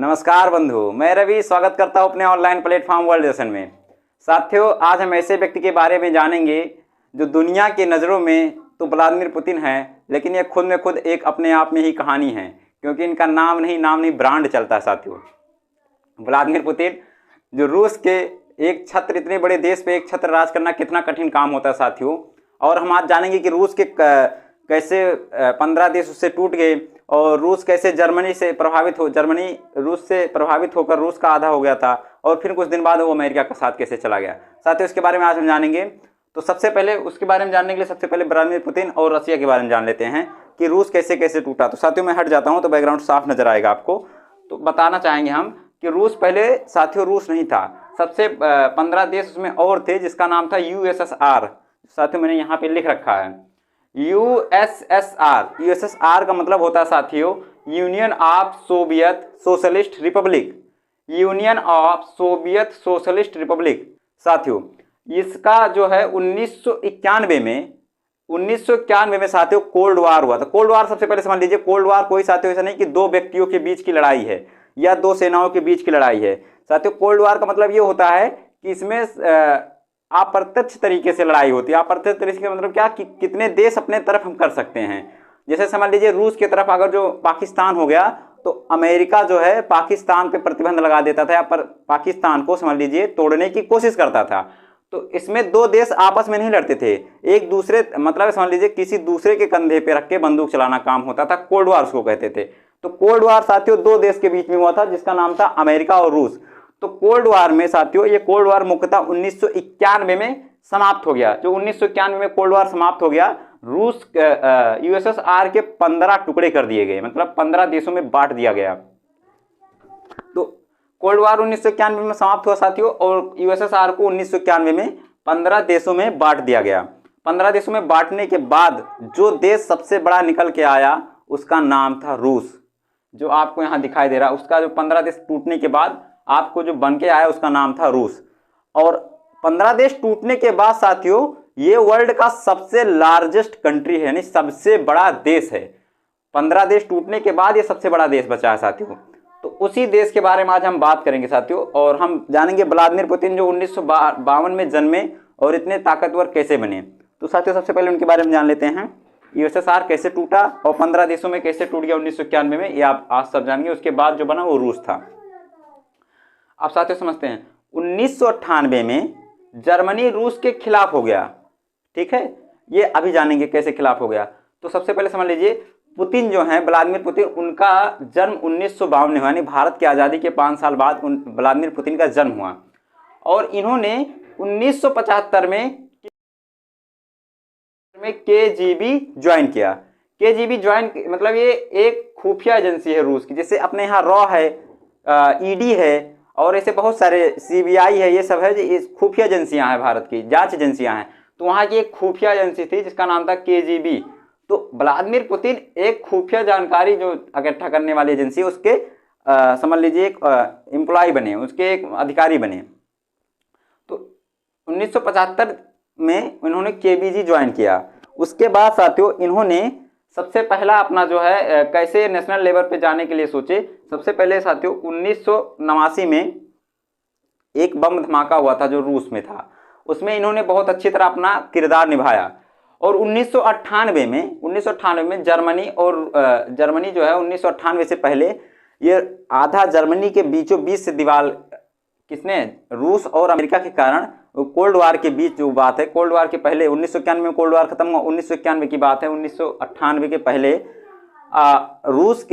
नमस्कार बंधु, मैं रवि स्वागत करता हूं अपने ऑनलाइन प्लेटफॉर्म वर्ल्ड लेसन में। साथियों, आज हम ऐसे व्यक्ति के बारे में जानेंगे जो दुनिया की नज़रों में तो व्लादिमीर पुतिन है, लेकिन ये खुद में खुद एक अपने आप में ही कहानी है, क्योंकि इनका नाम नहीं ब्रांड चलता है। साथियों, व्लादिमीर पुतिन जो रूस के एक छत्र, इतने बड़े देश पे एक छत्र राज करना कितना कठिन काम होता है साथियों। और हम आज जानेंगे कि रूस के कैसे 15 देश उससे टूट गए और रूस कैसे जर्मनी से प्रभावित होकर रूस का आधा हो गया था, और फिर कुछ दिन बाद वो अमेरिका का साथ कैसे चला गया। साथियों, इसके बारे में आज हम जानेंगे। तो सबसे पहले उसके बारे में जानने के लिए सबसे पहले व्लादिमीर पुतिन और रसिया के बारे में जान लेते हैं कि रूस कैसे कैसे टूटा। तो साथियों, मैं हट जाता हूँ तो बैकग्राउंड साफ नजर आएगा आपको। तो बताना चाहेंगे हम कि रूस पहले साथियों रूस नहीं था, सबसे 15 देश उसमें और थे, जिसका नाम था USSR। साथियों, मैंने यहाँ पे लिख रखा है USSR। USSR का मतलब होता है साथियों union of Soviet socialist Republic. Union of Soviet socialist Republic. साथियों, इसका जो है 1991 में साथियों कोल्ड वार हुआ था। कोल्ड वार सबसे पहले समझ लीजिए, कोल्ड वार कोई साथियों ऐसा नहीं कि दो व्यक्तियों के बीच की लड़ाई है या दो सेनाओं के बीच की लड़ाई है। साथियों, कोल्ड वार का मतलब ये होता है कि इसमें अप्रत्यक्ष तरीके से लड़ाई होती है। अप्रत्यक्ष तरीके का मतलब क्या कि कितने देश अपने तरफ हम कर सकते हैं। जैसे समझ लीजिए रूस की तरफ अगर जो पाकिस्तान हो गया तो अमेरिका जो है पाकिस्तान पे प्रतिबंध लगा देता था या पाकिस्तान को समझ लीजिए तोड़ने की कोशिश करता था। तो इसमें दो देश आपस में नहीं लड़ते थे, एक दूसरे मतलब समझ लीजिए किसी दूसरे के कंधे पे रख के बंदूक चलाना काम होता था। कोल्ड वार उसको कहते थे। तो कोल्ड वार साथियों दो देश के बीच में हुआ था, जिसका नाम था अमेरिका और रूस। तो कोल्ड वार में साथियों ये कोल्ड वार मुख्यतः 1991 में समाप्त हो गया। जो 1991 में कोल्ड वार समाप्त हो गया, रूस USSR के 15 टुकड़े कर दिए गए, मतलब 15 देशों में बांट दिया गया। तो कोल्ड वार 1991 में समाप्त हुआ साथियों, और USSR को 1991 में 15 देशों में बांट दिया गया। 15 देशों में बांटने के बाद जो देश सबसे बड़ा निकल के आया उसका नाम था रूस। जो आपको यहाँ दिखाई दे रहा है, उसका जो 15 देश टूटने के बाद आपको जो बन के आया उसका नाम था रूस। और 15 देश टूटने के बाद साथियों ये वर्ल्ड का सबसे लार्जेस्ट कंट्री है, यानी सबसे बड़ा देश है। 15 देश टूटने के बाद ये सबसे बड़ा देश बचा है साथियों। तो उसी देश के बारे में आज हम बात करेंगे साथियों, और हम जानेंगे व्लादिमीर पुतिन जो 1952 में जन्मे और इतने ताकतवर कैसे बने। तो साथियों, सबसे पहले उनके बारे में जान लेते हैं। USSR कैसे टूटा और 15 देशों में कैसे टूट गया 1991 में, ये आप आज सब जानेंगे। उसके बाद जो बना वो रूस था। आप साथियों समझते हैं 1998 में जर्मनी रूस के खिलाफ हो गया। ठीक है, ये अभी जानेंगे कैसे खिलाफ हो गया। तो सबसे पहले समझ लीजिए पुतिन जो है व्लादिमीर पुतिन, उनका जन्म 1952 में हुआ, यानी भारत की आज़ादी के 5 साल बाद व्लादिमीर पुतिन का जन्म हुआ। और इन्होंने 1975 में KGB ज्वाइन किया। KGB ज्वाइन मतलब ये एक खुफिया एजेंसी है रूस की, जैसे अपने यहाँ रॉ है, ED है, और ऐसे बहुत सारे CBI है, ये सब है, ये खुफिया एजेंसियां हैं, भारत की जांच एजेंसियां हैं। तो वहाँ की एक खुफिया एजेंसी थी जिसका नाम था KGB। तो व्लादिमीर पुतिन एक खुफिया जानकारी जो इकट्ठा करने वाली एजेंसी, उसके समझ लीजिए एक एम्प्लॉय बने, उसके एक अधिकारी बने। तो 1975 में इन्होंने KGB ज्वाइन किया। उसके बाद साथियों इन्होंने सबसे पहला अपना जो है कैसे नेशनल लेवल पे जाने के लिए सोचे। सबसे पहले साथियों 1989 में एक बम धमाका हुआ था जो रूस में था, उसमें इन्होंने बहुत अच्छी तरह अपना किरदार निभाया। और 1998 में जर्मनी जो है 1998 से पहले ये आधा जर्मनी के बीचों बीच से दीवार किसने, रूस और अमेरिका के कारण, कोल्ड वार के बीच जो बात है, कोल्ड वार के पहले 1991 में कोल्ड वार खत्म हुआ, 1991 की बात है। 1998 के पहले रूस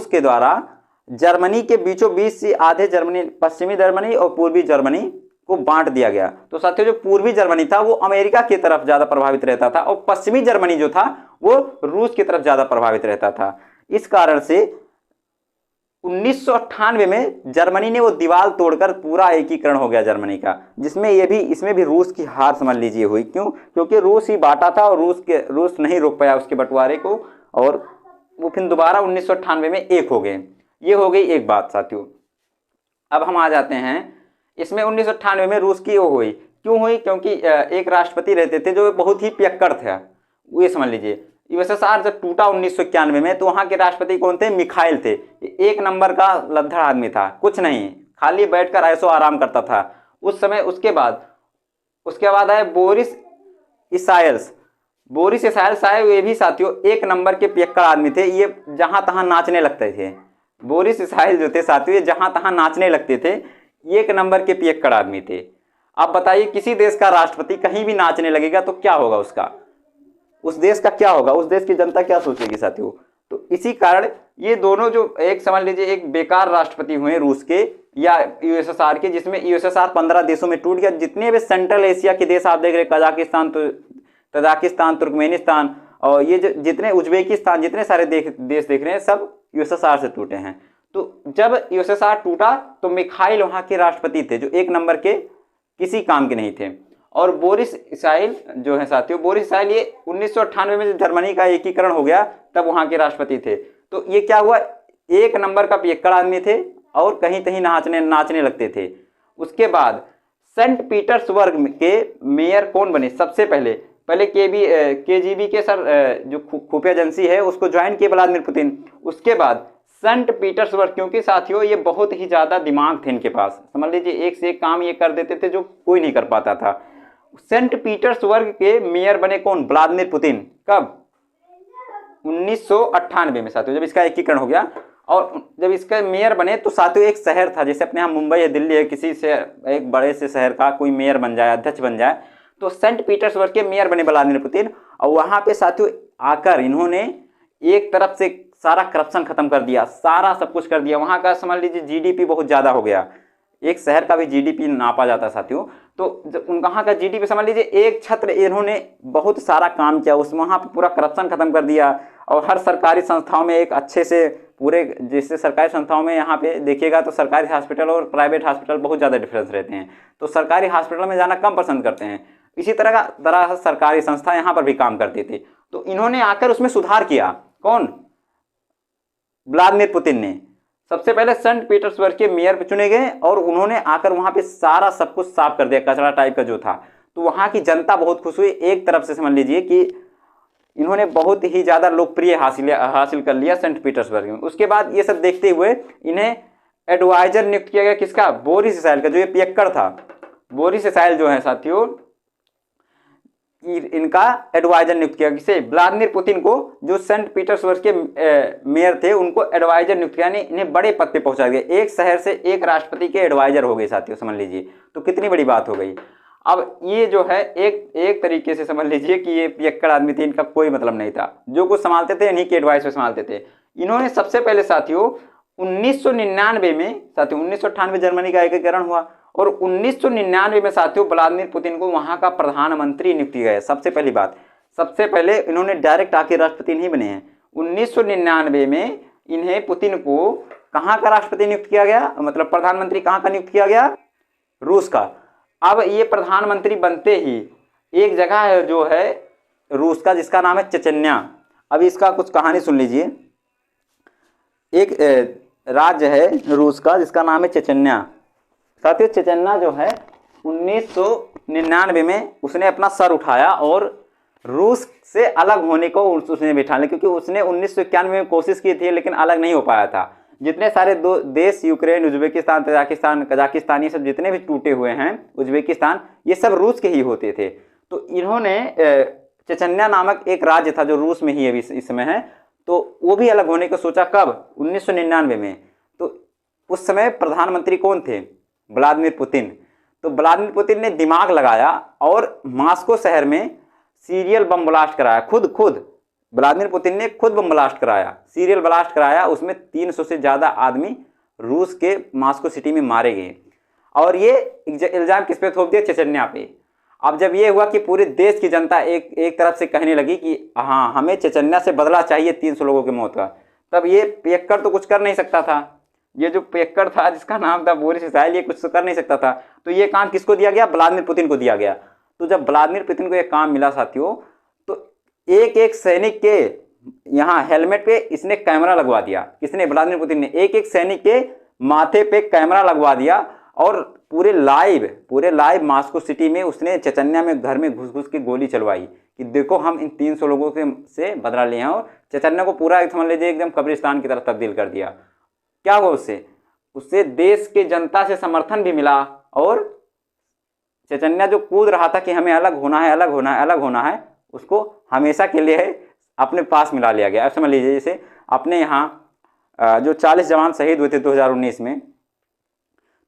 के द्वारा जर्मनी के बीचों बीच से आधे जर्मनी, पश्चिमी जर्मनी और पूर्वी जर्मनी को बांट दिया गया। तो साथियों जो पूर्वी जर्मनी था वो अमेरिका की तरफ ज्यादा प्रभावित रहता था, और पश्चिमी जर्मनी जो था वो रूस की तरफ ज्यादा प्रभावित रहता था। इस कारण से 1998 में जर्मनी ने वो दीवार तोड़कर पूरा एकीकरण हो गया जर्मनी का, जिसमें इसमें भी रूस की हार समझ लीजिए हुई। क्यों? क्योंकि रूस ही बांटा था और रूस नहीं रोक पाया उसके बंटवारे को, और वो फिर दोबारा 1998 में एक हो गए। ये हो गई एक बात साथियों। अब हम आ जाते हैं इसमें 1998 में रूस की वो हुई, क्यों हुई? क्योंकि एक राष्ट्रपति रहते थे जो बहुत ही पियक्कड़ थे, ये समझ लीजिए। यूएसएसआर जब टूटा 1991 में, तो वहाँ के राष्ट्रपति कौन थे? मिखाइल थे। एक नंबर का लद्दड़ आदमी था, कुछ नहीं, खाली बैठकर ऐसो आराम करता था उस समय। उसके बाद आए बोरिस इसायल्स। बोरिस इसायल्स आए, ये भी साथियों एक नंबर के पियक्कड़ आदमी थे। ये जहां तहां नाचने लगते थे। बोरिस इसायल जो थे साथियों, ये जहां तहां नाचने लगते थे। ये एक नंबर के पियक्कड़ आदमी थे। अब बताइए, किसी देश का राष्ट्रपति कहीं भी नाचने लगेगा तो क्या होगा उसका? उस देश का क्या होगा? उस देश की जनता क्या सोचेगी साथियों? तो इसी कारण ये दोनों जो एक समझ लीजिए एक बेकार राष्ट्रपति हुए रूस के या यूएसएसआर के, जिसमें यूएसएसआर 15 देशों में टूट गया। जितने भी सेंट्रल एशिया के देश आप देख रहे, तजाकिस्तान, तुर्कमेनिस्तान और ये जितने उज्बेकिस्तान, जितने सारे देश देख रहे हैं, सब यूएसएसआर से टूटे हैं। तो जब यूएसएसआर टूटा तो मिखाइल वहां के राष्ट्रपति थे, जो एक नंबर के किसी काम के नहीं थे। और बोरिस इसाइल जो है साथियों, बोरिस इसाइल ये 1998 में जर्मनी का एकीकरण हो गया, तब वहां के राष्ट्रपति थे। तो ये क्या हुआ? एक नंबर का पियक्कड़ आदमी थे और कहीं कहीं नाचने लगते थे। उसके बाद सेंट पीटर्सबर्ग के मेयर कौन बने? सबसे पहले केजीबी के सर जो खुफिया एजेंसी है उसको ज्वाइन किए व्लादिमीर पुतिन। उसके बाद सेंट पीटर्सबर्ग, क्योंकि साथियों ये बहुत ही ज्यादा दिमाग थे इनके पास, समझ लीजिए एक से एक काम ये कर देते थे जो कोई नहीं कर पाता था। सेंट पीटर्सबर्ग के मेयर बने कौन? Vladimir Putin. कब? 1998 में साथियों, जब इसका एकीकरण हो गया। और जब इसका मेयर बने तो साथियों एक शहर था, जैसे अपने यहाँ मुंबई है, दिल्ली है, किसी से एक बड़े से शहर का कोई मेयर बन जाए, अध्यक्ष बन जाए, तो सेंट पीटर्सबर्ग के मेयर बने व्लादिमीर पुतिन। और वहां पे साथियों आकर इन्होंने एक तरफ से सारा करप्शन खत्म कर दिया, सारा सब कुछ कर दिया। वहां का समझ लीजिए जीडीपी बहुत ज्यादा हो गया, एक शहर का भी जीडीपी नापा जाता साथियों। तो वहां का जीडीपी समझ लीजिए एक छत्र, इन्होंने बहुत सारा काम किया, उस वहां पे पूरा करप्शन खत्म कर दिया। और हर सरकारी संस्थाओं में एक अच्छे से पूरे, जैसे सरकारी संस्थाओं में यहाँ पे देखिएगा तो सरकारी हॉस्पिटल और प्राइवेट हॉस्पिटल बहुत ज़्यादा डिफरेंस रहते हैं, तो सरकारी हॉस्पिटल में जाना कम पसंद करते हैं। इसी तरह सरकारी संस्था यहाँ पर भी काम करती थी। तो इन्होंने आकर उसमें सुधार किया। कौन? व्लादिमीर पुतिन ने। सबसे पहले सेंट पीटर्सबर्ग के मेयर चुने गए और उन्होंने आकर वहां पे सारा सब कुछ साफ कर दिया, कचरा टाइप का जो था। तो वहां की जनता बहुत खुश हुई। एक तरफ से समझ लीजिए कि इन्होंने बहुत ही ज्यादा लोकप्रिय हासिल कर लिया सेंट पीटर्सबर्ग में। उसके बाद ये सब देखते हुए इन्हें एडवाइजर नियुक्त किया गया, किसका? बोरिस इसाइल का, जो ये पियक्कड़ था। बोरिस इसाइल जो है साथियों, इनका एडवाइजर नियुक्त किया। किसे? व्लादिमीर पुतिन को, जो सेंट पीटर्सबर्ग के मेयर थे, उनको एडवाइजर नियुक्त किया, इन्हें बड़े पद पे पहुंचा दिया। एक शहर से एक राष्ट्रपति के एडवाइजर हो गए साथियों, समझ लीजिए तो कितनी बड़ी बात हो गई। अब ये जो है एक तरीके से समझ लीजिए कि ये पियक्कड़ आदमी थे, इनका कोई मतलब नहीं था, जो कुछ संभालते थे इन्हीं के एडवाइस पे संभालते थे। इन्होंने सबसे पहले साथियों 1999 में, साथियों 1998 जर्मनी का एकीकरण हुआ और 1999 में साथियों व्लादिमीर पुतिन को वहां का प्रधानमंत्री नियुक्त किया गया। सबसे पहली बात, सबसे पहले इन्होंने डायरेक्ट आके राष्ट्रपति नहीं बने हैं। 1999 में इन्हें, पुतिन को कहाँ का राष्ट्रपति नियुक्त किया गया, मतलब प्रधानमंत्री कहाँ का नियुक्त किया गया? रूस का। अब ये प्रधानमंत्री बनते ही एक जगह है जो है रूस का, जिसका नाम है चेचन्या। अब इसका कुछ कहानी सुन लीजिए। एक राज्य है रूस का जिसका नाम है चेचन्या। साथियों चेचन्या जो है 1999 में उसने अपना सर उठाया और रूस से अलग होने को उसने बिठा लिया, क्योंकि उसने 1991 में कोशिश की थी लेकिन अलग नहीं हो पाया था। जितने सारे दो देश, यूक्रेन, उज्बेकिस्तान, तजाकिस्तान, कजाकिस्तान, ये सब जितने भी टूटे हुए हैं, उज्बेकिस्तान, ये सब रूस के ही होते थे। तो इन्होंने चेचन्या नामक एक राज्य था जो रूस में ही अभी इस समय है, तो वो भी अलग होने को सोचा। कब? 1999 में। तो उस समय प्रधानमंत्री कौन थे? Vladimir Putin. तो व्लादिमीर पुतिन ने दिमाग लगाया और मॉस्को शहर में सीरियल बम ब्लास्ट कराया। खुद व्लादिमीर पुतिन ने खुद बम ब्लास्ट कराया, सीरियल ब्लास्ट कराया। उसमें 300 से ज़्यादा आदमी रूस के मॉस्को सिटी में मारे गए और ये इल्ज़ाम किस पे थोप दिया? चेचन्या पे। अब जब ये हुआ कि पूरे देश की जनता एक तरफ से कहने लगी कि हाँ, हमें चेचन्या से बदला चाहिए 300 लोगों की मौत का, तब ये पियक्कड़ तो कुछ कर नहीं सकता था। ये जो पियक्कड़ था जिसका नाम था बोरिस इसाइल, ये कुछ तो कर नहीं सकता था। तो ये काम किसको दिया गया? व्लादिमीर पुतिन को दिया गया। तो जब व्लादिमीर पुतिन को ये काम मिला साथियों, तो एक सैनिक के यहाँ हेलमेट पे इसने कैमरा लगवा दिया। किसने? व्लादिमीर पुतिन ने। एक सैनिक के माथे पे कैमरा लगवा दिया और पूरे लाइव मॉस्को सिटी में उसने चेचन्या में घर में घुस घुस के गोली चलवाई कि देखो हम इन 300 लोगों से बदला लिए हैं, और चेचन्या को पूरा समझ लीजिए एकदम कब्रिस्तान की तरफ तब्दील कर दिया। क्या हुआ उससे देश के जनता से समर्थन भी मिला, और चेचन्या जो कूद रहा था कि हमें अलग होना है, अलग होना है, अलग होना है, उसको हमेशा के लिए अपने पास मिला लिया गया। अब समझ लीजिए जैसे अपने यहाँ जो 40 जवान शहीद हुए थे 2019 में,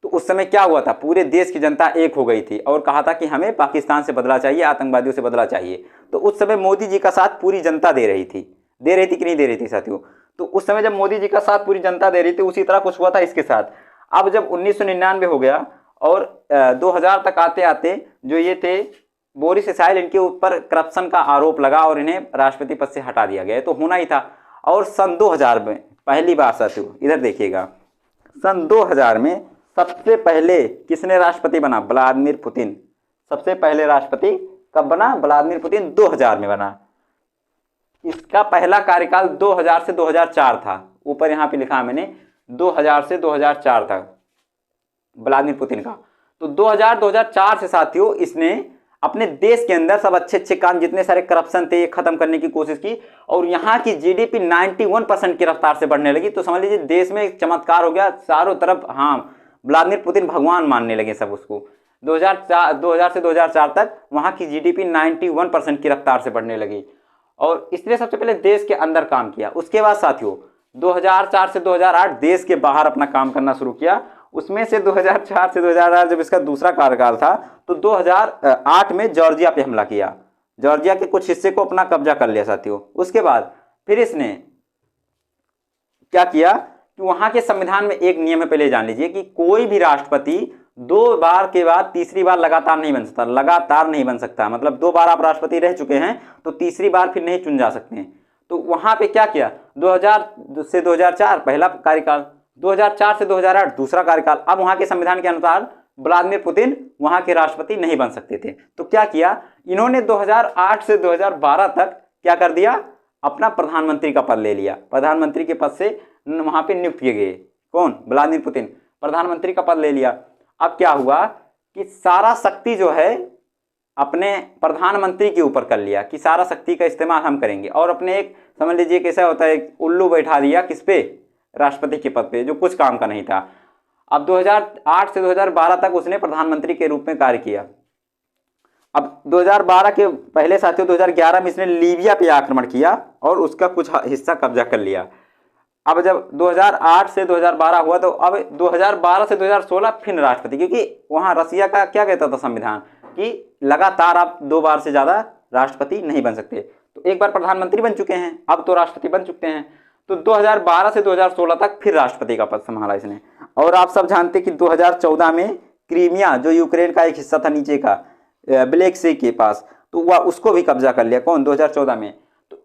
तो उस समय क्या हुआ था, पूरे देश की जनता एक हो गई थी और कहा था कि हमें पाकिस्तान से बदला चाहिए, आतंकवादियों से बदला चाहिए। तो उस समय मोदी जी का साथ पूरी जनता दे रही थी कि नहीं दे रही थी साथियों? तो उस समय जब मोदी जी का साथ पूरी जनता दे रही थी, उसी तरह कुछ हुआ था इसके साथ। अब जब 1999 हो गया और 2000 तक आते आते जो ये थे बोरिस यल्सिन, इनके ऊपर करप्शन का आरोप लगा और इन्हें राष्ट्रपति पद से हटा दिया गया। तो होना ही था। और सन 2000 में पहली बार साथियों, इधर देखिएगा, सन 2000 में सबसे पहले किसने राष्ट्रपति बना? Vladimir Putin. सबसे पहले राष्ट्रपति कब बना? व्लादिमीर पुतिन 2000 में बना। इसका पहला कार्यकाल 2000 से 2004 था। ऊपर यहाँ पे लिखा मैंने 2000 से 2004 तक व्लादिमीर पुतिन का। तो 2004 से साथियों इसने अपने देश के अंदर सब अच्छे अच्छे काम, जितने सारे करप्शन थे, खत्म करने की कोशिश की, और यहाँ की जीडीपी 91% की रफ्तार से बढ़ने लगी। तो समझ लीजिए देश में एक चमत्कार हो गया चारों तरफ। हाँ, व्लादिमीर पुतिन भगवान मानने लगे सब उसको। 2000 से 2004 तक वहाँ की जीडीपी 91% की रफ्तार से बढ़ने लगी, और इसने सबसे पहले देश के अंदर काम किया। उसके बाद साथियों 2004 से 2008 देश के बाहर अपना काम करना शुरू किया। उसमें से 2004 से 2008 जब इसका दूसरा कार्यकाल था, तो 2008 में जॉर्जिया पे हमला किया, जॉर्जिया के कुछ हिस्से को अपना कब्जा कर लिया साथियों। उसके बाद फिर इसने क्या किया कि वहां के संविधान में एक नियम है, पहले जान लीजिए, कि कोई भी राष्ट्रपति 2 बार के बाद तीसरी बार लगातार नहीं बन सकता। मतलब 2 बार आप राष्ट्रपति रह चुके हैं तो तीसरी बार फिर नहीं चुन जा सकते हैं। तो वहां पे क्या किया, 2000 से 2004 पहला कार्यकाल, 2004 से 2008 दूसरा कार्यकाल। अब वहां के संविधान के अनुसार व्लादिमीर पुतिन वहां के राष्ट्रपति नहीं बन सकते थे। तो क्या किया इन्होंने, 2008 से 2012 तक क्या कर दिया, अपना प्रधानमंत्री का पद ले लिया। प्रधानमंत्री के पद से वहां पे नियुक्त किए गए। कौन? व्लादिमीर पुतिन प्रधानमंत्री का पद ले लिया। अब क्या हुआ कि सारा शक्ति जो है अपने प्रधानमंत्री के ऊपर कर लिया, कि सारा शक्ति का इस्तेमाल हम करेंगे, और अपने एक समझ लीजिए कैसा होता है, उल्लू बैठा दिया किस पे? राष्ट्रपति के पद पे, जो कुछ काम का नहीं था। अब 2008 से 2012 तक उसने प्रधानमंत्री के रूप में कार्य किया। अब 2012 के पहले साथियों 2011 में इसने लीबिया पे आक्रमण किया और उसका कुछ हिस्सा कब्जा कर लिया। अब जब 2008 से 2012 हुआ, तो अब 2012 से 2016 फिर राष्ट्रपति, क्योंकि वहाँ रसिया का क्या कहता था संविधान कि लगातार आप 2 बार से ज़्यादा राष्ट्रपति नहीं बन सकते। तो एक बार प्रधानमंत्री बन चुके हैं, अब तो राष्ट्रपति बन चुके हैं। तो 2012 से 2016 तक फिर राष्ट्रपति का पद संभाला इसने। और आप सब जानते कि 2014 में क्रीमिया, जो यूक्रेन का एक हिस्सा था नीचे का ब्लैक सी के पास, तो वह उसको भी कब्जा कर लिया। कौन? 2014 में। तो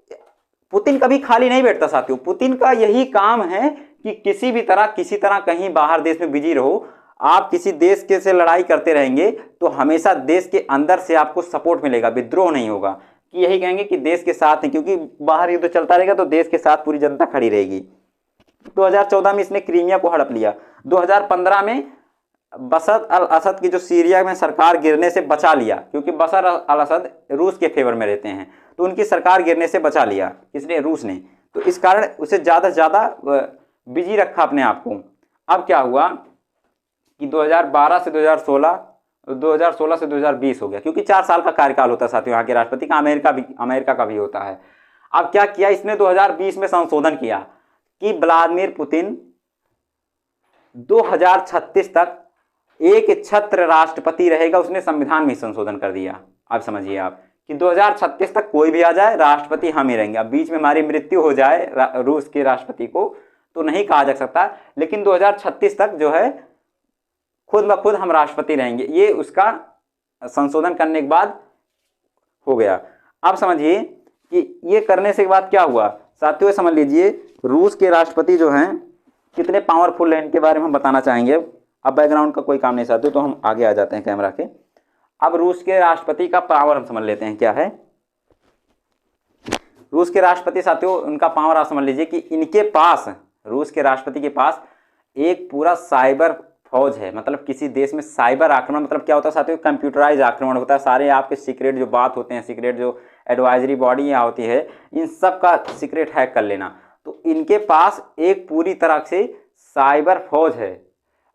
पुतिन कभी खाली नहीं बैठता साथियों। पुतिन का यही काम है कि किसी भी तरह किसी तरह कहीं बाहर देश में बिजी रहो। आप किसी देश के से लड़ाई करते रहेंगे तो हमेशा देश के अंदर से आपको सपोर्ट मिलेगा, विद्रोह नहीं होगा, कि यही कहेंगे कि देश के साथ है, क्योंकि बाहर युद्ध चलता रहेगा तो देश के साथ पूरी जनता खड़ी रहेगी। 2014 में इसने क्रीमिया को हड़प लिया। 2015 में बशर अल असद की जो सीरिया में सरकार गिरने से बचा लिया, क्योंकि बशर अल असद रूस के फेवर में रहते हैं, तो उनकी सरकार गिरने से बचा लिया किसने? रूस ने। तो इस कारण उसे ज़्यादा से ज़्यादा बिजी रखा अपने आप को। अब क्या हुआ कि 2012 से 2016, 2016 से 2020 हो गया, क्योंकि 4 साल का कार्यकाल होता है साथियों यहाँ के राष्ट्रपति का। अमेरिका का भी होता है। अब क्या किया इसने, 2020 में संशोधन किया कि व्लादिमीर पुतिन 2036 तक एक छत्र राष्ट्रपति रहेगा। उसने संविधान में संशोधन कर दिया। अब समझिए आप कि 2036 तक कोई भी आ जाए, राष्ट्रपति हम ही रहेंगे। अब बीच में हमारी मृत्यु हो जाए रूस के राष्ट्रपति को तो नहीं कहा जा सकता, लेकिन 2036 तक जो है खुद ब खुद हम राष्ट्रपति रहेंगे। ये उसका संशोधन करने के बाद हो गया। अब समझिए कि ये करने से बाद क्या हुआ साथियों, समझ लीजिए रूस के राष्ट्रपति जो हैं कितने पावरफुल हैं, इनके बारे में हम बताना चाहेंगे। अब बैकग्राउंड का कोई काम नहीं साथियों, तो हम आगे आ जाते हैं कैमरा के। अब रूस के राष्ट्रपति का पावर हम समझ लेते हैं क्या है। रूस के राष्ट्रपति साथियों, उनका पावर आप समझ लीजिए कि इनके पास, रूस के राष्ट्रपति के पास एक पूरा साइबर फौज है, मतलब किसी देश में साइबर आक्रमण मतलब क्या होता है साथियों, कंप्यूटराइज आक्रमण होता है। सारे आपके सीक्रेट जो बात होते हैं, सीक्रेट जो एडवाइजरी बॉडी यहाँ होती है, इन सब का सीक्रेट हैक कर लेना। तो इनके पास एक पूरी तरह से साइबर फौज है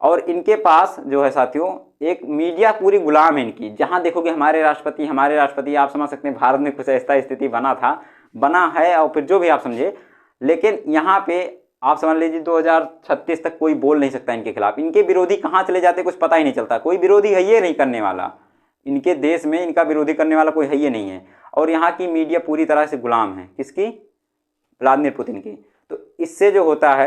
और इनके पास जो है साथियों एक मीडिया पूरी गुलाम है इनकी। जहाँ देखोगे हमारे राष्ट्रपति आप समझ सकते हैं भारत में कुछ ऐसा स्थिति बना है और फिर जो भी आप समझे, लेकिन यहाँ पे आप समझ लीजिए 2036 तक कोई बोल नहीं सकता इनके खिलाफ। इनके विरोधी कहाँ चले जाते कुछ पता ही नहीं चलता, कोई विरोधी है ये नहीं करने वाला, इनके देश में इनका विरोधी करने वाला कोई है ये नहीं है। और यहाँ की मीडिया पूरी तरह से गुलाम है किसकी, व्लादिमीर पुतिन की। तो इससे जो होता है